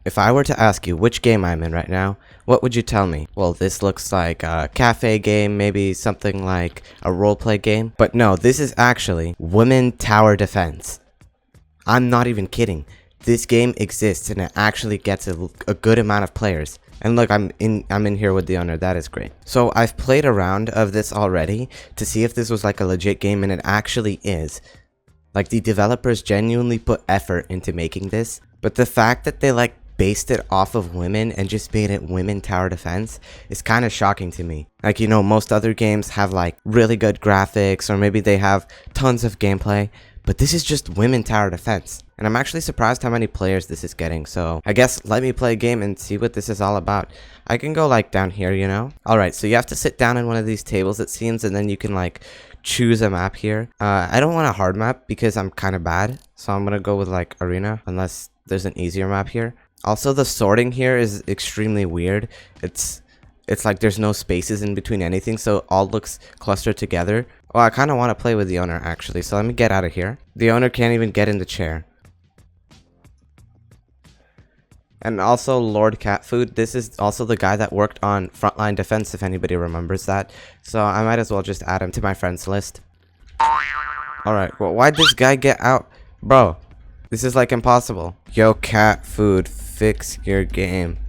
If I were to ask you which game I'm in right now, what would you tell me? Well, this looks like a cafe game, maybe something like a roleplay game. But no, this is actually Women Tower Defense. I'm not even kidding. This game exists and it actually gets a good amount of players. And look, I'm in here with the owner. That is great. So I've played a round of this already to see if this was like a legit game, and it actually is. Like, the developers genuinely put effort into making this, but the fact that they like based it off of women and just made it Women Tower Defense is kind of shocking to me. Like, you know, most other games have like really good graphics, or maybe they have tons of gameplay, but this is just Women Tower Defense. And I'm actually surprised how many players this is getting, so I guess let me play a game and see what this is all about. I can go like down here, you know? Alright, so you have to sit down in one of these tables, it seems, and then you can like choose a map here. I don't want a hard map because I'm kind of bad, so I'm gonna go with like arena, unless there's an easier map here. Also, the sorting here is extremely weird. It's like there's no spaces in between anything, so it all looks clustered together. Oh, I kind of want to play with the owner actually, so let me get out of here. The owner can't even get in the chair. And also Lord Cat Food, this is also the guy that worked on Frontline Defense, if anybody remembers that. So I might as well just add him to my friends list. Alright, well, why'd this guy get out? Bro, this is like impossible. Yo, Cat Food, fix your game.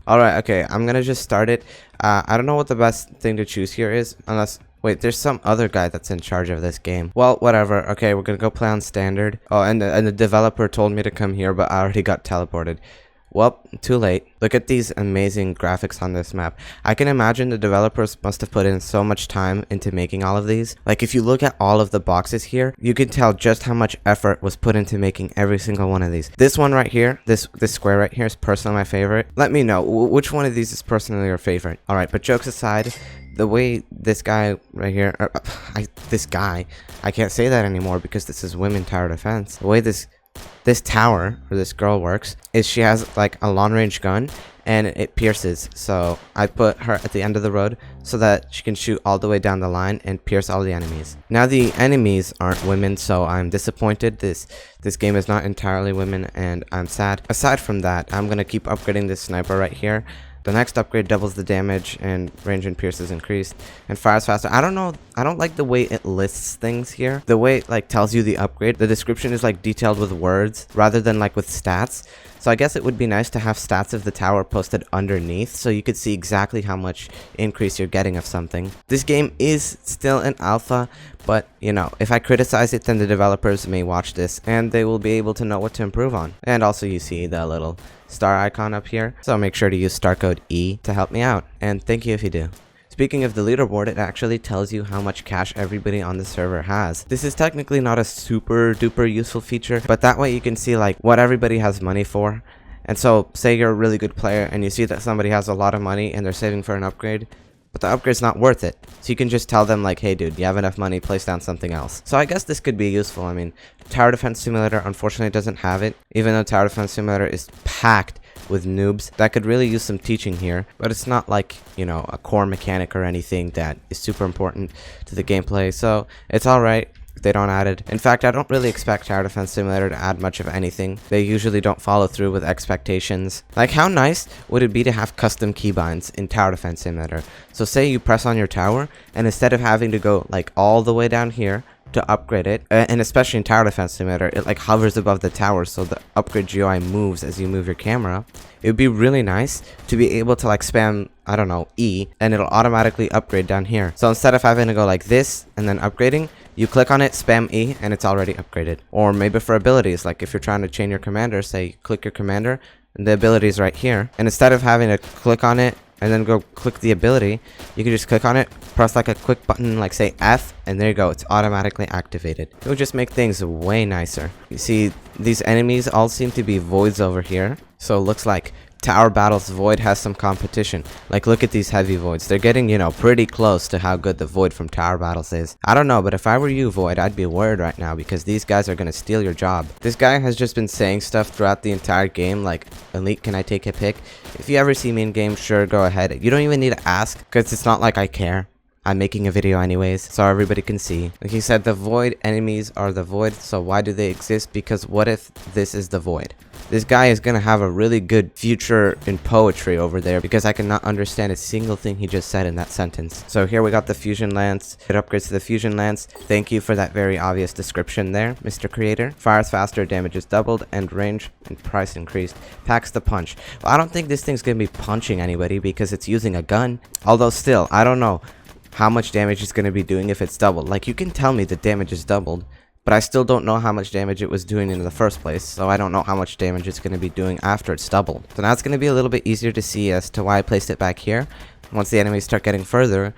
Alright, okay, I'm gonna just start it. I don't know what the best thing to choose here is, unless... Wait, there's some other guy that's in charge of this game. Well, whatever. Okay, we're gonna go play on standard. Oh, and the developer told me to come here, but I already got teleported. Well, too late. Look at these amazing graphics on this map. I can imagine the developers must have put in so much time into making all of these. Like, if you look at all of the boxes here, you can tell just how much effort was put into making every single one of these. This one right here, this square right here is personally my favorite. Let me know, which one of these is personally your favorite? Alright, but jokes aside, the way this guy right here, I can't say that anymore because this is Women Tower Defense. The way this tower, or this girl, works is she has like a long range gun and it pierces. So I put her at the end of the road so that she can shoot all the way down the line and pierce all the enemies. Now the enemies aren't women, so I'm disappointed. This game is not entirely women and I'm sad. Aside from that, I'm gonna keep upgrading this sniper right here. The next upgrade doubles the damage and range and pierce is increased and fires faster. I don't know, I don't like the way it lists things here. The way it like tells you the upgrade, the description is like detailed with words rather than like with stats. So I guess it would be nice to have stats of the tower posted underneath so you could see exactly how much increase you're getting of something. This game is still an alpha, but you know, if I criticize it, then the developers may watch this and they will be able to know what to improve on. And also you see the little star icon up here, so make sure to use star code E to help me out, and thank you if you do. Speaking of the leaderboard, it actually tells you how much cash everybody on the server has. This is technically not a super duper useful feature, but that way you can see like what everybody has money for. And so say you're a really good player and you see that somebody has a lot of money and they're saving for an upgrade, but the upgrade's not worth it. So you can just tell them like, hey dude, you have enough money, place down something else. So I guess this could be useful. I mean, Tower Defense Simulator unfortunately doesn't have it, even though Tower Defense Simulator is packed with noobs that could really use some teaching here, but it's not like, you know, a core mechanic or anything that is super important to the gameplay, so it's alright if they don't add it. In fact, I don't really expect Tower Defense Simulator to add much of anything. They usually don't follow through with expectations. Like, how nice would it be to have custom keybinds in Tower Defense Simulator? So say you press on your tower, and instead of having to go like all the way down here to upgrade it, and especially in Tower Defense Simulator, it like hovers above the tower so the upgrade GUI moves as you move your camera. It would be really nice to be able to like spam, I don't know, E, and it'll automatically upgrade down here. So instead of having to go like this and then upgrading, you click on it, spam E, and it's already upgraded. Or maybe for abilities, like if you're trying to chain your commander, say click your commander and the ability is right here, and instead of having to click on it and then go click the ability, you can just click on it, press like a quick button like say F, and there you go, it's automatically activated. It would just make things way nicer. You see, these enemies all seem to be voids over here, so it looks like Tower Battles Void has some competition. Like, look at these heavy voids. They're getting, you know, pretty close to how good the void from Tower Battles is. I don't know, but if I were you, Void, I'd be worried right now because these guys are gonna steal your job. This guy has just been saying stuff throughout the entire game like, Elite, can I take a pic? If you ever see me in game, sure, go ahead. You don't even need to ask because it's not like I care. I'm making a video anyways, so everybody can see. Like he said, the void enemies are the void, so why do they exist? Because what if this is the void? This guy is gonna have a really good future in poetry over there, because I cannot understand a single thing he just said in that sentence. So here we got the fusion lance. It upgrades to the fusion lance. Thank you for that very obvious description there, Mr. Creator. Fires faster, damage is doubled, and range and price increased. Packs the punch. Well, I don't think this thing's gonna be punching anybody because it's using a gun. Although still, I don't know how much damage it's gonna be doing if it's doubled. Like, you can tell me the damage is doubled, but I still don't know how much damage it was doing in the first place, so I don't know how much damage it's going to be doing after it's doubled. So now it's going to be a little bit easier to see as to why I placed it back here. Once the enemies start getting further,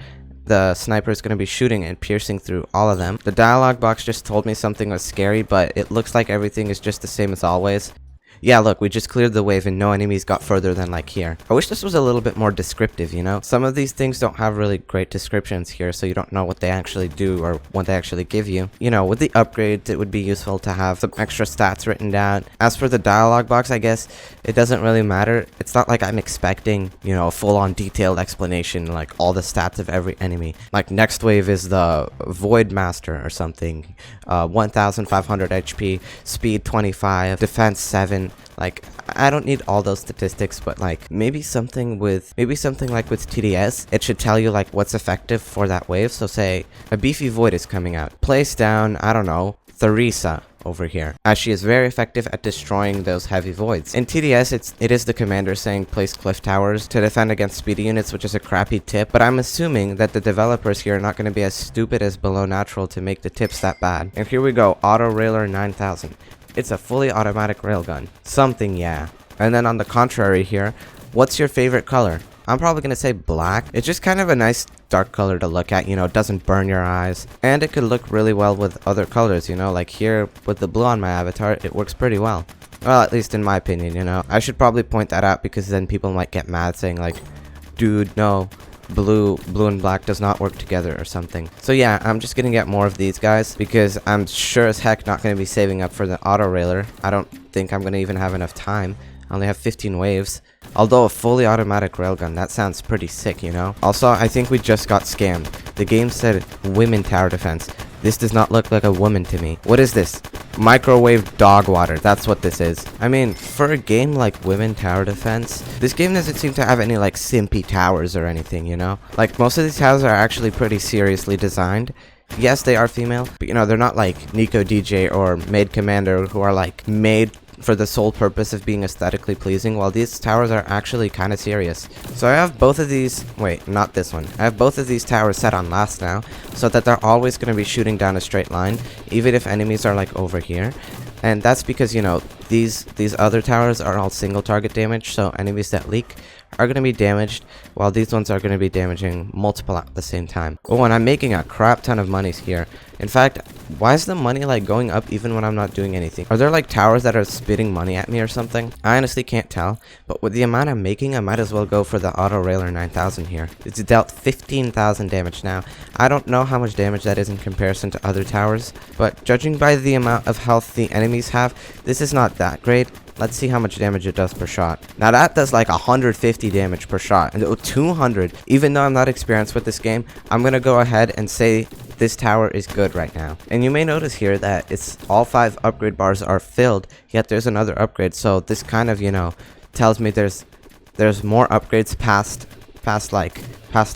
the sniper is going to be shooting and piercing through all of them. The dialogue box just told me something was scary, but it looks like everything is just the same as always. Yeah, look, we just cleared the wave and no enemies got further than like here. I wish this was a little bit more descriptive, you know? Some of these things don't have really great descriptions here, so you don't know what they actually do or what they actually give you. You know, with the upgrades, it would be useful to have some extra stats written down. As for the dialogue box, I guess it doesn't really matter. It's not like I'm expecting, you know, a full-on detailed explanation, like all the stats of every enemy. Like, next wave is the Void Master or something. 1500 HP, speed 25, defense 7. Like, I don't need all those statistics, but like maybe something like with TDS, it should tell you like what's effective for that wave. So say a beefy void is coming out, place down, I don't know, Theresa over here, as she is very effective at destroying those heavy voids. In TDS, it is the commander saying place cliff towers to defend against speedy units, which is a crappy tip, but I'm assuming that the developers here are not going to be as stupid as Below Natural to make the tips that bad. And here we go, Auto Railer 9000. It's a fully automatic railgun. Something, yeah. And then on the contrary here, what's your favorite color? I'm probably going to say black. It's just kind of a nice dark color to look at, you know, it doesn't burn your eyes. And it could look really well with other colors, you know, like here with the blue on my avatar, it works pretty well. Well, at least in my opinion, you know. I should probably point that out because then people might get mad saying like, dude, no, blue and black does not work together or something. So yeah, I'm just gonna get more of these guys because I'm sure as heck not gonna be saving up for the auto railer. I don't think I'm gonna even have enough time. I only have 15 waves. Although a fully automatic railgun, that sounds pretty sick, you know? Also, I think we just got scammed. The game said women tower defense. This does not look like a woman to me. What is this? Microwave dog water. That's what this is. I mean, for a game like Women Tower Defense, this game doesn't seem to have any like simpy towers or anything, you know? Like, most of these towers are actually pretty seriously designed. Yes, they are female, but you know, they're not like Nico DJ or Maid Commander who are like made for the sole purpose of being aesthetically pleasing, while these towers are actually kind of serious. So I have both of these, wait, not this one. I have both of these towers set on last now, so that they're always going to be shooting down a straight line, even if enemies are like over here. And that's because, you know, these other towers are all single target damage, so enemies that leak are going to be damaged, while these ones are going to be damaging multiple at the same time. Oh, and I'm making a crap ton of money here. In fact, why is the money like going up even when I'm not doing anything? Are there like towers that are spitting money at me or something? I honestly can't tell, but with the amount I'm making, I might as well go for the Auto Railer 9000 here. It's dealt 15,000 damage now. I don't know how much damage that is in comparison to other towers, but judging by the amount of health the enemies have, this is not that great. Let's see how much damage it does per shot. Now that does like 150 damage per shot, and 200. Even though I'm not experienced with this game, I'm gonna go ahead and say this tower is good right now. And you may notice here that it's all 5 upgrade bars are filled, yet there's another upgrade. So this kind of, you know, tells me there's more upgrades past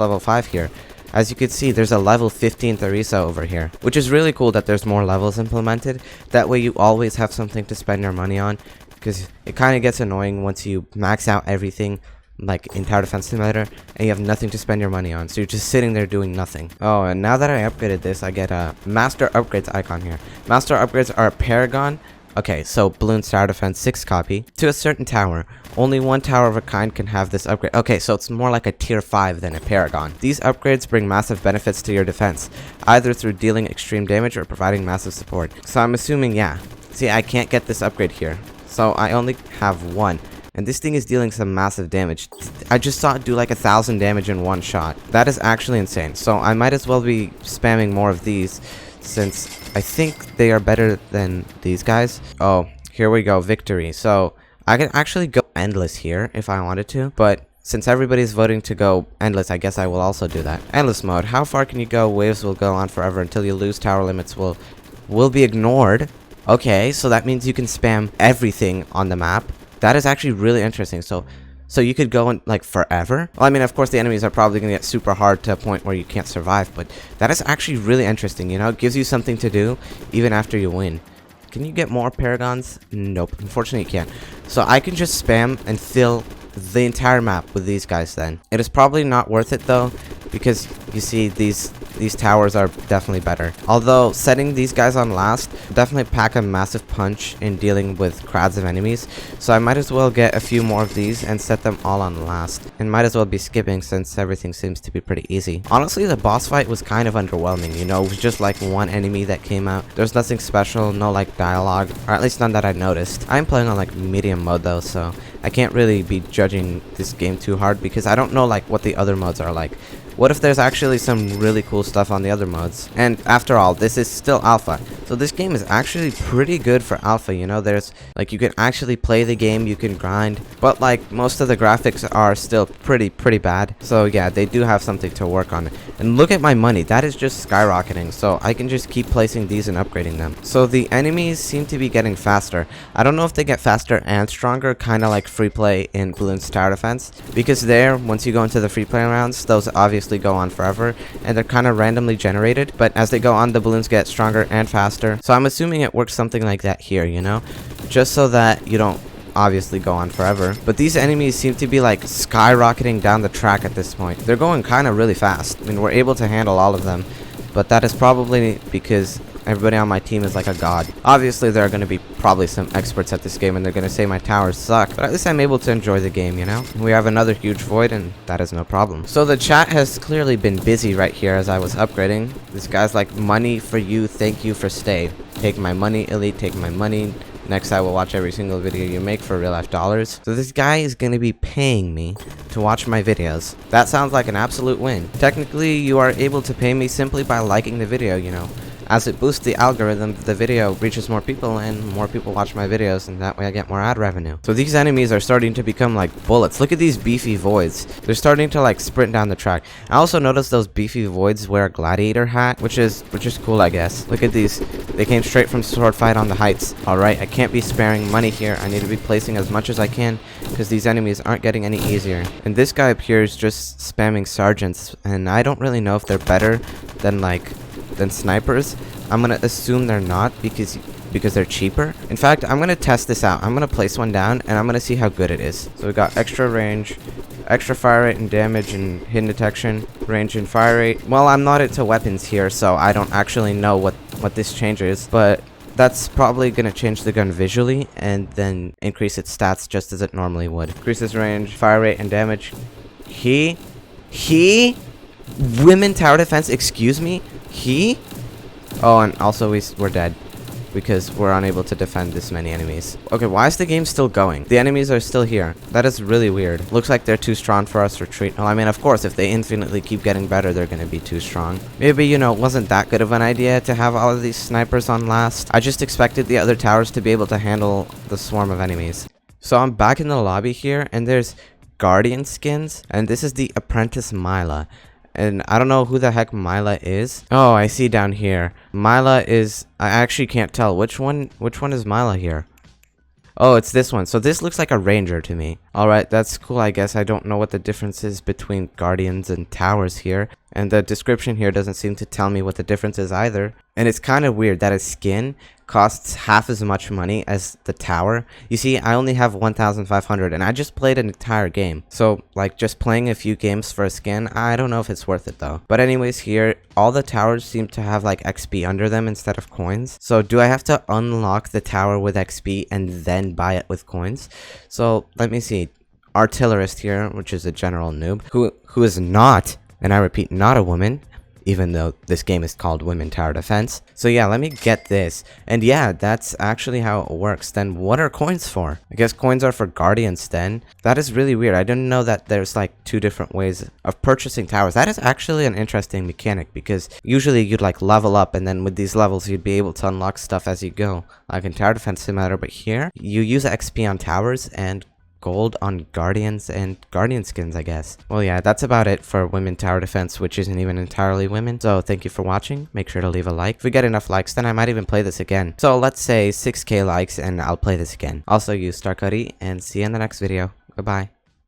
level 5 here. As you can see, there's a level 15 Theresa over here, which is really cool that there's more levels implemented. That way you always have something to spend your money on, because it kind of gets annoying once you max out everything like in Tower Defense Simulator and you have nothing to spend your money on, so you're just sitting there doing nothing. Oh, and now that I upgraded this, I get a Master Upgrades icon here. Master Upgrades are a Paragon. Okay, so Balloons Tower Defense 6 copy to a certain tower. Only one tower of a kind can have this upgrade. Okay, so it's more like a tier 5 than a Paragon. These upgrades bring massive benefits to your defense, either through dealing extreme damage or providing massive support. So I'm assuming, yeah. See, I can't get this upgrade here, so I only have one. And this thing is dealing some massive damage. I just saw it do like 1,000 damage in one shot. That is actually insane. So I might as well be spamming more of these, since I think they are better than these guys. Oh, here we go, victory. So I can actually go endless here if I wanted to, but since everybody's voting to go endless, I guess I will also do that. Endless mode. How far can you go? Waves will go on forever until you lose. Tower limits will be ignored. Okay, so that means you can spam everything on the map. That is actually really interesting. So you could go in like forever. Well, I mean, of course, the enemies are probably gonna get super hard to a point where you can't survive, but that is actually really interesting. You know, it gives you something to do even after you win. Can you get more paragons? Nope, unfortunately you can't. So I can just spam and fill the entire map with these guys then. It is probably not worth it though, because you see these towers are definitely better. Although setting these guys on last definitely pack a massive punch in dealing with crowds of enemies. So I might as well get a few more of these and set them all on last. And might as well be skipping since everything seems to be pretty easy. Honestly, the boss fight was kind of underwhelming. You know, it was just like one enemy that came out. There's nothing special, no like dialogue, or at least none that I noticed. I'm playing on like medium mode though, so I can't really be judging this game too hard because I don't know like what the other modes are like. What if there's actually some really cool stuff on the other modes? And after all, this is still alpha. So this game is actually pretty good for alpha, you know, there's like you can actually play the game, you can grind, but like most of the graphics are still pretty bad. So yeah, they do have something to work on. And look at my money, that is just skyrocketing. So I can just keep placing these and upgrading them. So the enemies seem to be getting faster. I don't know if they get faster and stronger, kind of like free play in Bloons Tower Defense, because there, once you go into the free play rounds, those obviously go on forever and they're kind of randomly generated, but as they go on, the balloons get stronger and faster. So I'm assuming it works something like that here, you know, just so that you don't obviously go on forever. But these enemies seem to be like skyrocketing down the track at this point. They're going kind of really fast. I mean, we're able to handle all of them, but that is probably because everybody on my team is like a god. Obviously, there are going to be probably some experts at this game and they're going to say my towers suck, but at least I'm able to enjoy the game, you know? We have another huge void and that is no problem. So the chat has clearly been busy right here as I was upgrading. This guy's like, money for you, thank you for stay. Take my money, elite, take my money. Next, I will watch every single video you make for real life dollars. So this guy is going to be paying me to watch my videos. That sounds like an absolute win. Technically, you are able to pay me simply by liking the video, you know. As it boosts the algorithm, the video reaches more people and more people watch my videos, and that way I get more ad revenue. So these enemies are starting to become like bullets. Look at these beefy voids. They're starting to like sprint down the track. I also noticed those beefy voids wear a gladiator hat, which is cool, I guess. Look at these. They came straight from sword fight on the heights. Alright, I can't be sparing money here. I need to be placing as much as I can because these enemies aren't getting any easier. And this guy up here is just spamming sergeants, and I don't really know if they're better than snipers. I'm gonna assume they're not because they're cheaper. In fact, I'm gonna test this out. I'm gonna place one down and I'm gonna see how good it is. So we got extra range, extra fire rate and damage and hidden detection, range and fire rate. Well, I'm not into weapons here, so I don't actually know what this changes, but that's probably gonna change the gun visually and then increase its stats just as it normally would. Increases range, fire rate and damage. Women tower defense, excuse me? Oh, and also we're dead because we're unable to defend this many enemies. Okay, why is the game still going? The enemies are still here. That is really weird. Looks like they're too strong for us to retreat. Well, I mean, of course, if they infinitely keep getting better, they're gonna be too strong. Maybe, you know, it wasn't that good of an idea to have all of these snipers on last. I just expected the other towers to be able to handle the swarm of enemies. So I'm back in the lobby here, and there's Guardian skins, and this is the Apprentice Mila. And I don't know who the heck Mila is. Oh, I see down here. Mila is... I actually can't tell. Which one is Mila here? Oh, it's this one. So this looks like a ranger to me. Alright, that's cool, I guess. I don't know what the difference is between guardians and towers here. And the description here doesn't seem to tell me what the difference is either. And it's kind of weird that a skin costs half as much money as the tower. You see, I only have 1,500 and I just played an entire game. So, like, just playing a few games for a skin, I don't know if it's worth it though. But anyways, here, all the towers seem to have like XP under them instead of coins. So do I have to unlock the tower with XP and then buy it with coins? So let me see. Artillerist here, which is a general noob, who is not, and I repeat, not a woman, even though this game is called Women Tower Defense. So yeah, let me get this. And yeah, that's actually how it works. Then what are coins for? I guess coins are for guardians then. That is really weird. I didn't know that there's like two different ways of purchasing towers. That is actually an interesting mechanic because usually you'd like level up and then with these levels you'd be able to unlock stuff as you go. Like in Tower Defense Simulator, but here you use XP on towers and gold on Guardians and Guardian skins, I guess. Well, yeah, that's about it for women tower defense, which isn't even entirely women. So thank you for watching. Make sure to leave a like. If we get enough likes, then I might even play this again. So let's say 6k likes and I'll play this again. Also use StarCuddy, and see you in the next video. Goodbye.